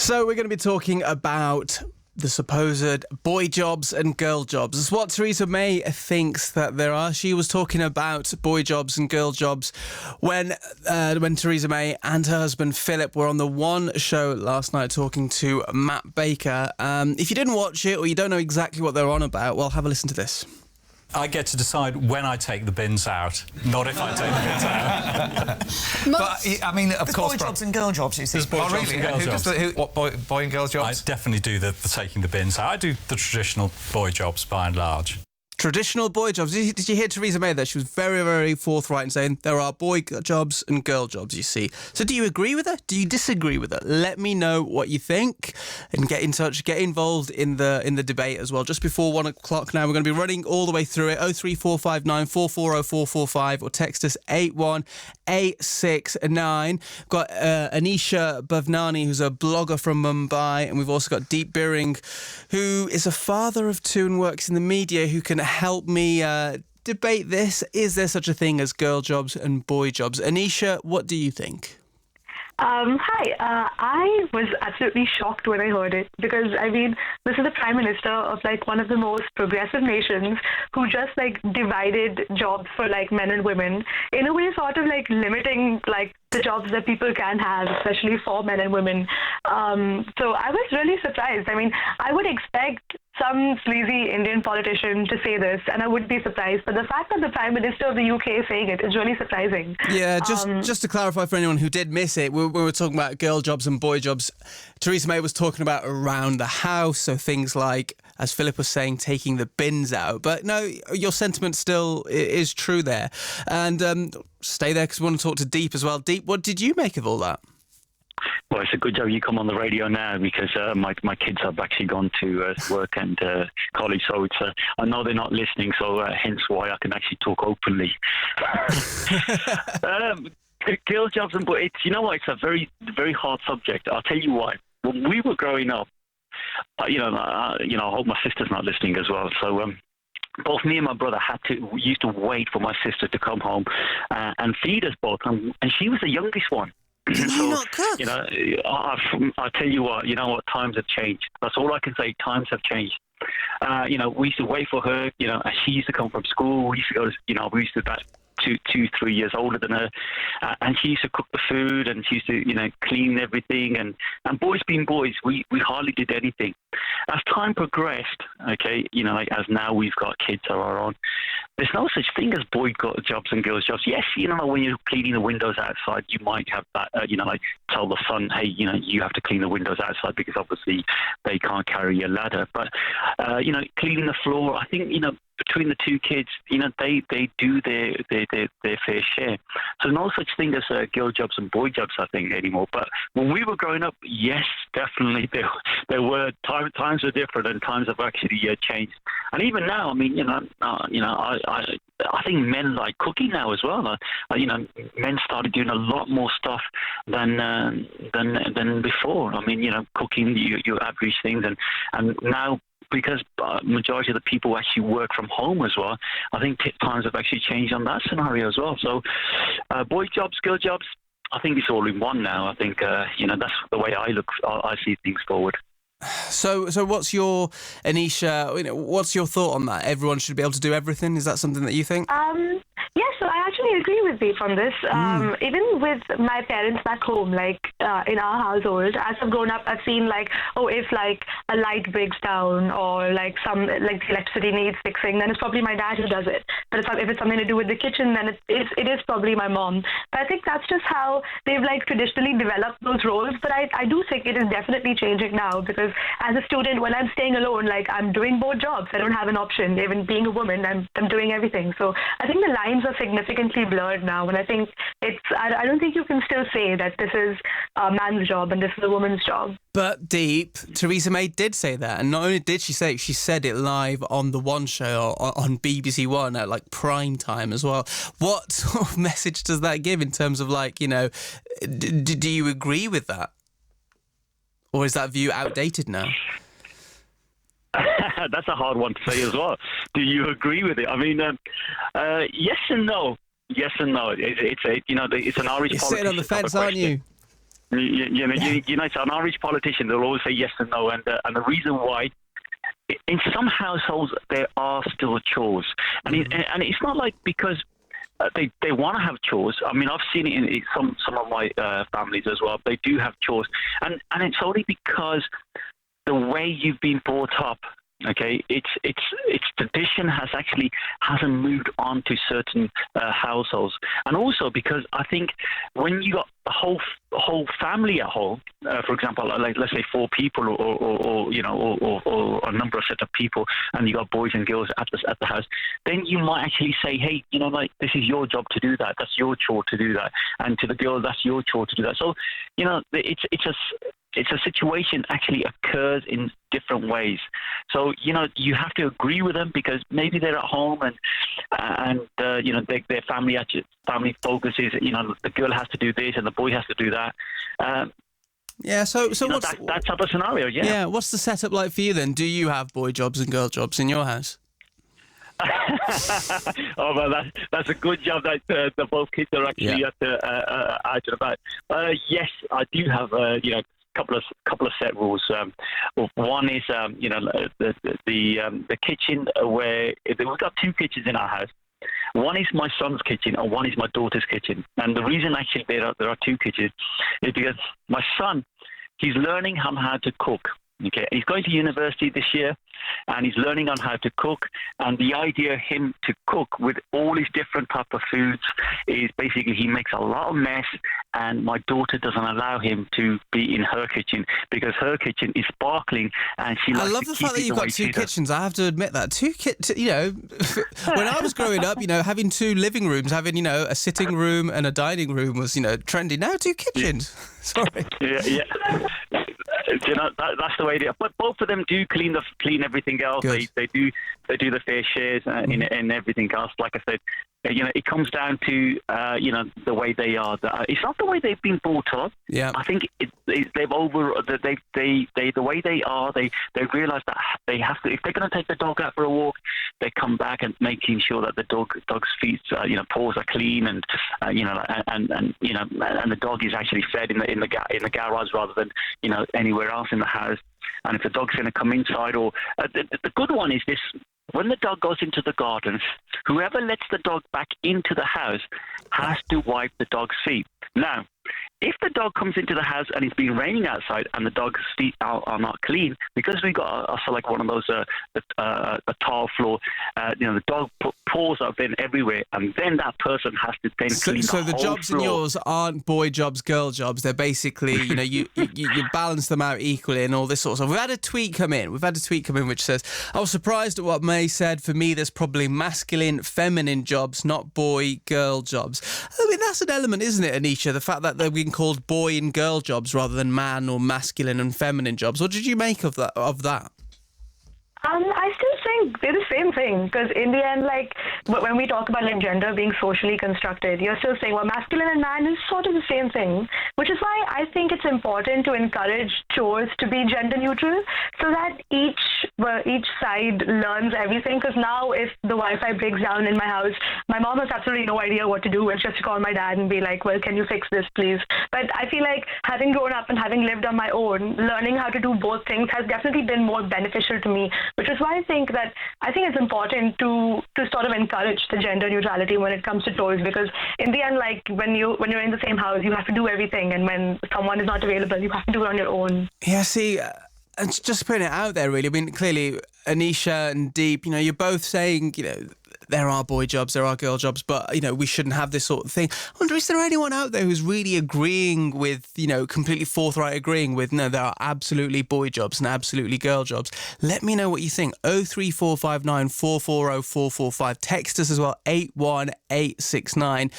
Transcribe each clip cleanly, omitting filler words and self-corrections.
So we're going to be talking about the supposed boy jobs and girl jobs. It's what Theresa May thinks that there are. She was talking about boy jobs and girl jobs when Theresa May and her husband Philip were on the One show last night talking to Matt Baker. If you didn't watch it or you don't know exactly what they're on about, well, have a listen to this. I get to decide when I take the bins out, not if I take the bins out. But, I mean, of course... boy jobs and girl jobs, you see. There's boy jobs and girl jobs. What, boy and girl jobs? I definitely do the taking the bins out. I do the traditional boy jobs by and large. Traditional boy jobs. Did you hear Theresa May there? She was very, very forthright in saying there are boy jobs and girl jobs, you see. So do you agree with her? Do you disagree with her? Let me know what you think and get in touch, get involved in the debate as well. Just before 1 o'clock now, we're going to be running all the way through it. 03459 440 445 or text us 81869. Got Anisha Bhavnani, who's a blogger from Mumbai, and we've also got Deep Biring, who is a father of two and works in the media, who can help me debate this. Is there such a thing as girl jobs and boy jobs? Anisha, what do you think? Hi. I was absolutely shocked when I heard it because, I mean, this is the Prime Minister of, like, one of the most progressive nations who just, like, divided jobs for, like, men and women in a way sort of, like, limiting, like, the jobs that people can have, especially for men and women. So I was really surprised. I mean, I would expect some sleazy Indian politician to say this, and I wouldn't be surprised. But the fact that the Prime Minister of the UK is saying it is really surprising. Yeah, just to clarify for anyone who did miss it, we were talking about girl jobs and boy jobs. Theresa May was talking about around the house, so things like, as Philip was saying, taking the bins out. But no, your sentiment still is true there. And stay there because we want to talk to Deep as well. Deep, what did you make of all that? Well, it's a good job you come on the radio now because my kids have actually gone to work and college, so it's I know they're not listening, so hence why I can actually talk openly. Girl jobs and boys, you know what? It's a very, very hard subject. I'll tell you why. When we were growing up, I hope my sister's not listening as well. So. Both me and my brother used to wait for my sister to come home and feed us both, and she was the youngest one. Can you not cook? You know, I tell you what, times have changed. That's all I can say. Times have changed. We used to wait for her. And she used to come from school. We used to go. We used to about 2, 3 years older than her, and she used to cook the food, and she used to, clean everything. And boys being boys, we hardly did anything. As time progressed, okay, as now we've got kids of our own, there's no such thing as boy jobs and girls jobs. Yes, when you're cleaning the windows outside, you might have that, tell the son, hey, you have to clean the windows outside because obviously they can't carry a ladder. But, cleaning the floor, I think, between the two kids, they do their fair share. So no such thing as girl jobs and boy jobs, I think, anymore. But when we were growing up, yes, definitely there were times were different and times have actually changed. And even now, I mean, I think men like cooking now as well. Men started doing a lot more stuff than before. I mean, cooking your average things, and now, because majority of the people actually work from home as well, I think times have actually changed on that scenario as well. So boy jobs, girl jobs, I think it's all in one now. I think, that's the way I see things forward. So what's your, Anisha, what's your thought on that? Everyone should be able to do everything? Is that something that you think? Yes, so I actually agree with Deep on this. Even with my parents back home, like in our household, as I've grown up, I've seen if a light breaks down or some electricity needs fixing, then it's probably my dad who does it. But if it's something to do with the kitchen, then it is probably my mom. But I think that's just how they've traditionally developed those roles. But I do think it is definitely changing now because as a student, when I'm staying alone, I'm doing both jobs. I don't have an option. Even being a woman, I'm doing everything. So I think the lines are significantly blurred now, and I think I don't think you can still say that this is a man's job and this is a woman's job. But Deep, Theresa May did say that, and not only did she say it, she said it live on the One show on BBC One at prime time as well. What sort of message does that give in terms of do you agree with that, or is that view outdated now? That's a hard one to say as well. Do you agree with it? I mean, yes and no. Yes and no. It's an Irish. You're sitting on the fence, aren't you? So an Irish politician, they'll always say yes and no, and the reason why. In some households, there are still chores, and it's not like because they want to have chores. I mean, I've seen it in some of my families as well. They do have chores, and it's only because the way you've been brought up. Okay, its tradition hasn't moved on to certain households, and also because I think when you got the whole family at home, for example, like let's say 4 people or a number of set of people, and you got boys and girls at the house, then you might actually say, hey, like this is your job to do that. That's your chore to do that, and to the girl, that's your chore to do that. So it's a situation actually occurs in different ways. So, you have to agree with them because maybe they're at home and their family focus is, the girl has to do this and the boy has to do that. So what's that type of scenario, yeah. Yeah, what's the setup like for you then? Do you have boy jobs and girl jobs in your house? Oh well, that's a good job that the both kids are actually out and about. Yes, I do have couple of set rules. One is the kitchen where we've got 2 kitchens in our house. One is my son's kitchen and one is my daughter's kitchen. And the reason actually there are 2 kitchens is because my son, he's learning how to cook. Okay, he's going to university this year, and he's learning on how to cook. And the idea of him to cook with all his different type of foods is basically he makes a lot of mess. And my daughter doesn't allow him to be in her kitchen because her kitchen is sparkling, and she. I love the fact that you've got 2 kitchens. I have to admit that 2 when I was growing up, having 2 living rooms, having a sitting room and a dining room was trendy. Now 2 kitchens. Sorry. Yeah. That's the way it is. But both of them do clean everything else. Good. They do the fair shares in everything else. Like I said, it comes down to the way they are. It's not the way they've been brought up. Yeah. I think the way they are. They realise that they have to. If they're going to take the dog out for a walk, they come back and making sure that the dog's feet, paws are clean, and the dog is actually fed in the garage rather than anywhere else in the house. And if the dog's going to come inside, or the good one is this: when the dog goes into the garden, whoever lets the dog back into the house has to wipe the dog's feet. Now, if the dog comes into the house and it's been raining outside and the dog's feet are not clean, because we got also like one of those a tile floor, the dog paws up in everywhere, and then that person has to then clean the whole floor. So the jobs in yours aren't boy jobs, girl jobs. They're basically, you balance them out equally and all this sort of stuff. We've had a tweet come in which says, I was surprised at what May said. For me, there's probably masculine, feminine jobs, not boy, girl jobs. I mean, that's an element, isn't it, Anisha? The fact that they're being called boy and girl jobs rather than man or masculine and feminine jobs. What did you make of that? I still think they're the same thing, because in the end, when we talk about gender being socially constructed, you're still saying, masculine and man is sort of the same thing, which is why I think it's important to encourage chores to be gender neutral, so that each side learns everything. Because now, if the Wi-Fi breaks down in my house, my mom has absolutely no idea what to do, and she has to call my dad and be like, well, can you fix this, please? But I feel like having grown up and having lived on my own, learning how to do both things has definitely been more beneficial to me, which is why I think it's important to sort of encourage the gender neutrality when it comes to chores, because in the end, when you're in the same house, you have to do everything, and when someone is not available, you have to do it on your own. Yeah, see, and just putting it out there, really. I mean, clearly, Anisha and Deep, you're both saying, there are boy jobs, there are girl jobs, but, we shouldn't have this sort of thing. I wonder, is there anyone out there who's really agreeing with, completely forthright agreeing with, no, there are absolutely boy jobs and absolutely girl jobs? Let me know what you think. 03459 440 445. Text us as well, 81869.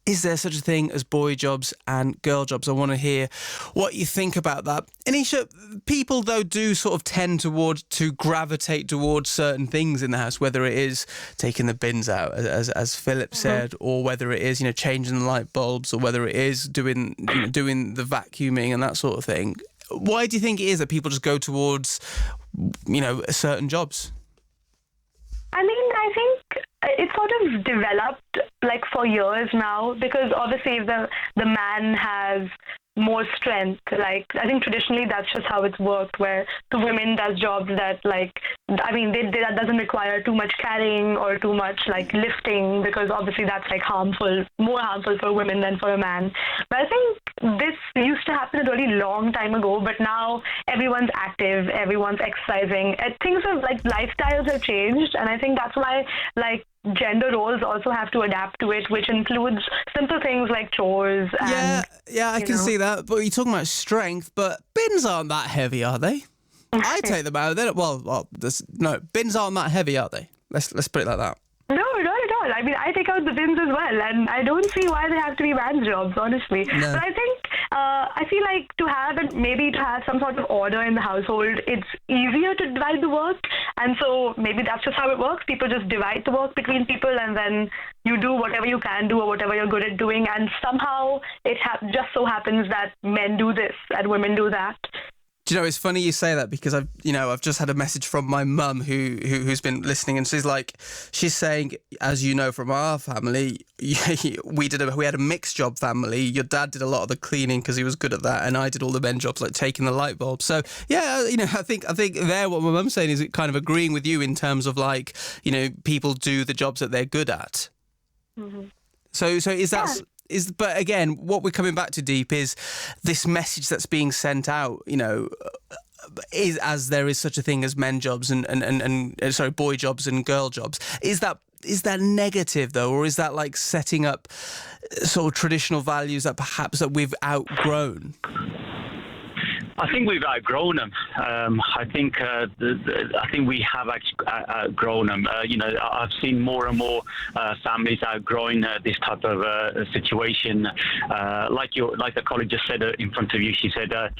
Is there such a thing as boy jobs and girl jobs? I want to hear what you think about that. Anisha, people, though, do sort of tend to gravitate towards certain things in the house, whether it is taking the bins out, as Philip said, or whether it is changing the light bulbs, or whether it is doing the vacuuming and that sort of thing. Why do you think it is that people just go towards certain jobs? I mean, I think it's sort of developed for years now, because obviously if the man has more strength. Like, I think traditionally that's just how it's worked, where the women does jobs that, like, I mean, that doesn't require too much carrying or too much like lifting, because obviously that's like more harmful for women than for a man. But I think this used to happen a really long time ago, but now everyone's active, everyone's exercising. Things have, like, lifestyles have changed, and I think that's why, like, gender roles also have to adapt to it, which includes simple things like chores. And, I can see that. But you're talking about strength, but bins aren't that heavy, are they? I take them out. Bins aren't that heavy, are they? Let's put it like that. No, not at all. I mean, I take out the bins as well, and I don't see why they have to be man's jobs, honestly. No. But I think, I feel like to have some sort of order in the household, it's easier to divide the work. And so maybe that's just how it works. People just divide the work between people, and then you do whatever you can do or whatever you're good at doing. And somehow it just so happens that men do this and women do that. Do you know, it's funny you say that, because I've just had a message from my mum who's been listening, and she's saying, as you know from our family, we had a mixed job family. Your dad did a lot of the cleaning because he was good at that, and I did all the men jobs, like taking the light bulb. So yeah, I think there what my mum's saying is kind of agreeing with you in terms of, like, people do the jobs that they're good at. Mm-hmm. So is that? Yeah. But again, what we're coming back to, Deep, is this message that's being sent out, is, as there is such a thing as men jobs and boy jobs and girl jobs. Is that negative, though, or is that like setting up sort of traditional values that perhaps that we've outgrown? I think we've outgrown them. I think we have outgrown them. I've seen more and more families outgrowing this type of situation. Like the colleague just said in front of you, she said, I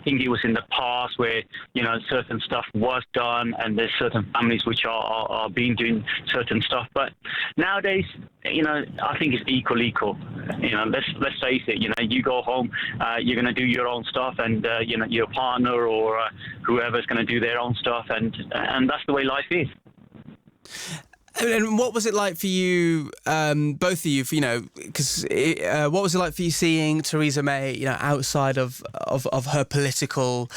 think it was in the past where certain stuff was done, and there's certain families which are doing certain stuff. But nowadays, I think it's equal. Let's face it. You go home, you're going to do your own stuff, and your partner or whoever's going to do their own stuff, and that's the way life is. And what was it like for you, both of you? Because what was it like for you seeing Theresa May, outside of her political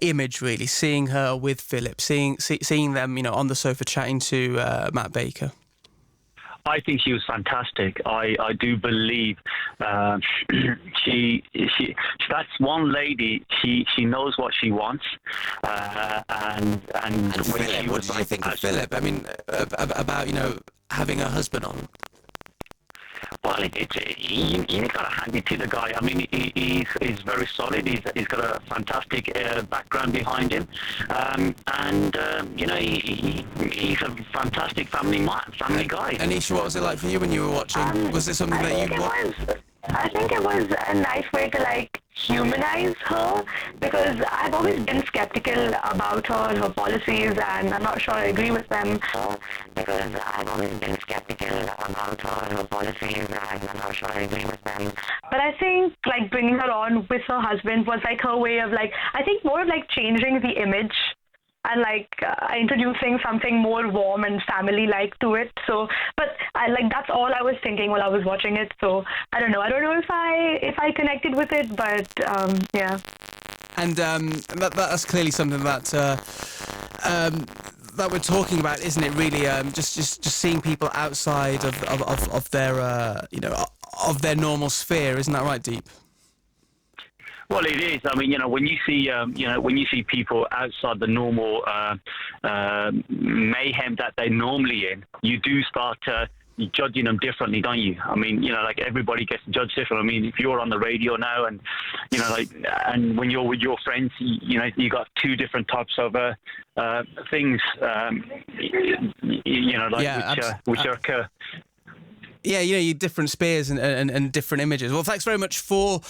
image, really, seeing her with Philip, seeing them, on the sofa chatting to Matt Baker? I think she was fantastic. I do believe she that's one lady. She knows what she wants. And Philip, what do you think of Philip? I mean, about having a husband on. Well, you got to hand it to the guy. I mean, he's very solid. He's got a fantastic background behind him, he's a fantastic family guy. Anisha, what was it like for you when you were watching? Was it something that you watched? I think it was a nice way to, like, humanize her, because I've always been skeptical about her policies, and I'm not sure I agree with them. But I think, like, bringing her on with her husband was, like, her way of, like, I think more of, like, changing the image and, like, introducing something more warm and family-like to it. So, but that's all I was thinking while I was watching it. So I don't know if I connected with it, but yeah. And that's clearly something that that we're talking about, isn't it? Really, just seeing people outside of their of their normal sphere, isn't that right, Deep? Well, it is. I mean, when you see people outside the normal mayhem that they're normally in, you do start judging them differently, don't you? I mean, like, everybody gets judged different. I mean, if you're on the radio now, and and when you're with your friends, you got two different types of things, which occur. Yeah, you different spheres and different images. Well, thanks very much for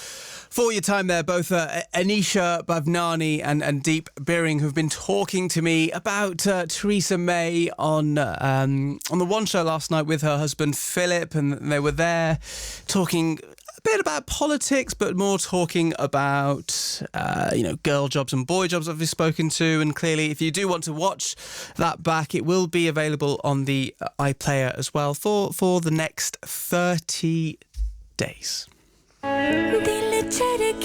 your time there, both Anisha Bhavnani and Deep Beering, who've been talking to me about Theresa May on the One Show last night with her husband Philip, and they were there talking a bit about politics, but more talking about girl jobs and boy jobs that we've spoken to. And clearly, if you do want to watch that back, it will be available on the iPlayer as well for the next 30 days. try to